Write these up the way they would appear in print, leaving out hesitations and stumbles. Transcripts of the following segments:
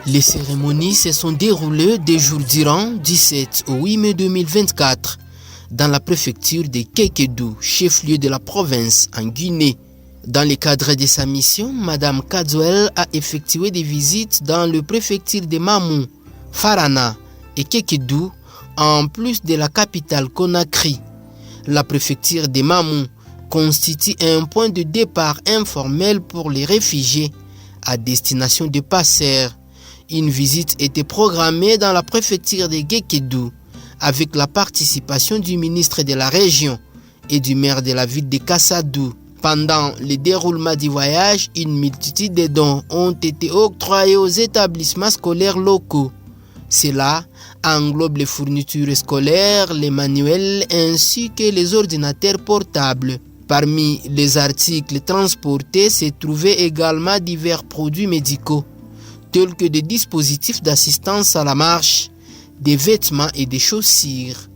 Les cérémonies se sont déroulées 2 jours durant, 17 au 8 mai 2024, dans la préfecture de Kekedu, chef-lieu de la province en Guinée. Dans le cadre de sa mission, Madame Kadzuel a effectué des visites dans le préfecture de Mamou, Farana et Kekedu, en plus de la capitale Conakry. La préfecture de Mamou constitue un point de départ informel pour les réfugiés à destination de passeurs. Une visite était programmée dans la préfecture de Kekedu avec la participation du ministre de la région et du maire de la ville de Kassadou. Pendant le déroulement du voyage, une multitude de dons ont été octroyés aux établissements scolaires locaux. Cela englobe les fournitures scolaires, les manuels ainsi que les ordinateurs portables. Parmi les articles transportés se trouvaient également divers produits médicaux, tels que des dispositifs d'assistance à la marche, des vêtements et des chaussures.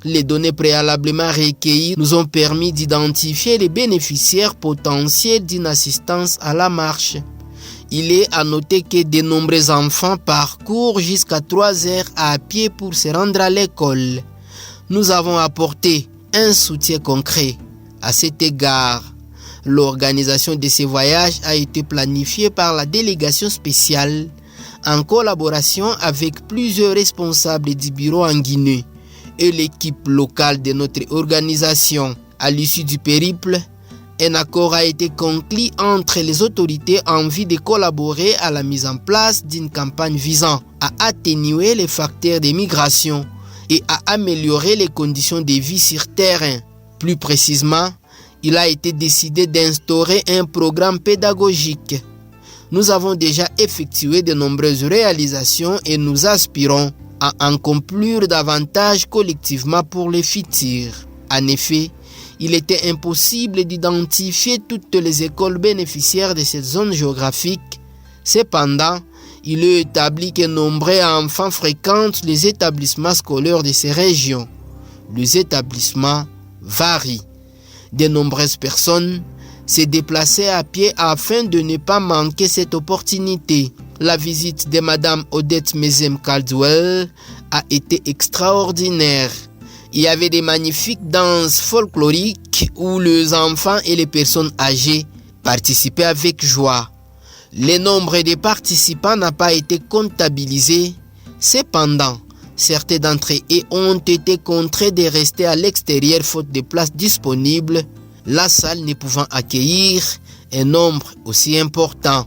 Les données préalablement recueillies nous ont permis d'identifier les bénéficiaires potentiels d'une assistance à la marche. Il est à noter que de nombreux enfants parcourent jusqu'à 3 heures à pied pour se rendre à l'école. Nous avons apporté un soutien concret. À cet égard, l'organisation de ces voyages a été planifiée par la délégation spéciale en collaboration avec plusieurs responsables du bureau en Guinée et l'équipe locale de notre organisation. À l'issue du périple, un accord a été conclu entre les autorités en vue de collaborer à la mise en place d'une campagne visant à atténuer les facteurs de migration et à améliorer les conditions de vie sur terrain. Plus précisément, il a été décidé d'instaurer un programme pédagogique. Nous avons déjà effectué de nombreuses réalisations et nous aspirons à en conclure davantage collectivement pour le futur. En effet, il était impossible d'identifier toutes les écoles bénéficiaires de cette zone géographique. Cependant, il est établi que nombreux enfants fréquentent les établissements scolaires de ces régions. Les établissements varient. De nombreuses personnes se déplaçaient à pied afin de ne pas manquer cette opportunité. La visite de Madame Odette Mezem Kadzuel a été extraordinaire. Il y avait des magnifiques danses folkloriques où les enfants et les personnes âgées participaient avec joie. Le nombre de participants n'a pas été comptabilisé. Cependant, certains d'entre eux ont été contraints de rester à l'extérieur faute de places disponibles, la salle ne pouvant accueillir un nombre aussi important.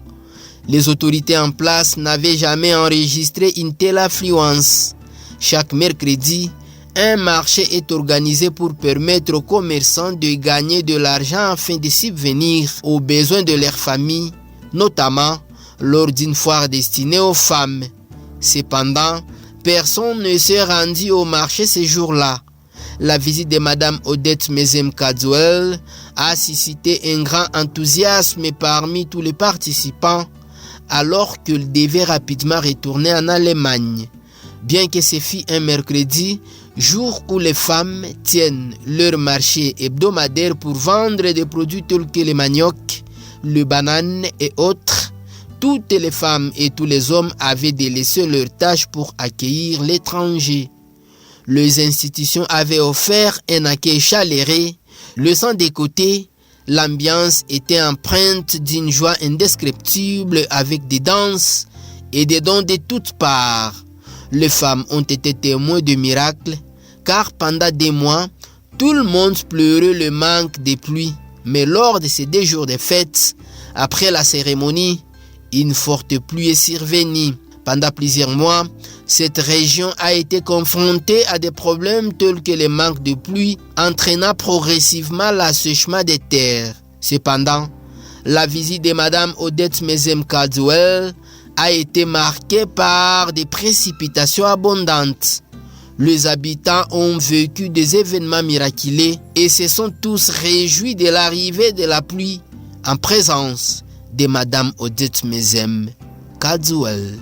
Les autorités en place n'avaient jamais enregistré une telle affluence. Chaque mercredi, un marché est organisé pour permettre aux commerçants de gagner de l'argent afin de subvenir aux besoins de leur famille, notamment lors d'une foire destinée aux femmes. Cependant, personne ne s'est rendu au marché ce jour-là. La visite de Madame Odette Mezem Kadzuel a suscité un grand enthousiasme parmi tous les participants, alors qu'ils devaient rapidement retourner en Allemagne. Bien que ce fût un mercredi, jour où les femmes tiennent leur marché hebdomadaire pour vendre des produits tels que les maniocs, les bananes et autres, toutes les femmes et tous les hommes avaient délaissé leurs tâches pour accueillir l'étranger. Les institutions avaient offert un accueil chaleureux, laissant de côté, l'ambiance était empreinte d'une joie indescriptible avec des danses et des dons de toutes parts. Les femmes ont été témoins de miracles, car pendant des mois, tout le monde pleurait le manque de pluie. Mais lors de ces 2 jours de fête, après la cérémonie, une forte pluie est survenue. Pendant plusieurs mois, cette région a été confrontée à des problèmes tels que le manque de pluie, entraînant progressivement l'assèchement des terres. Cependant, la visite de Madame Odette Mezem Kadzuel a été marquée par des précipitations abondantes. Les habitants ont vécu des événements miraculeux et se sont tous réjouis de l'arrivée de la pluie en présence de Madame Odette Mezem Kadzuel.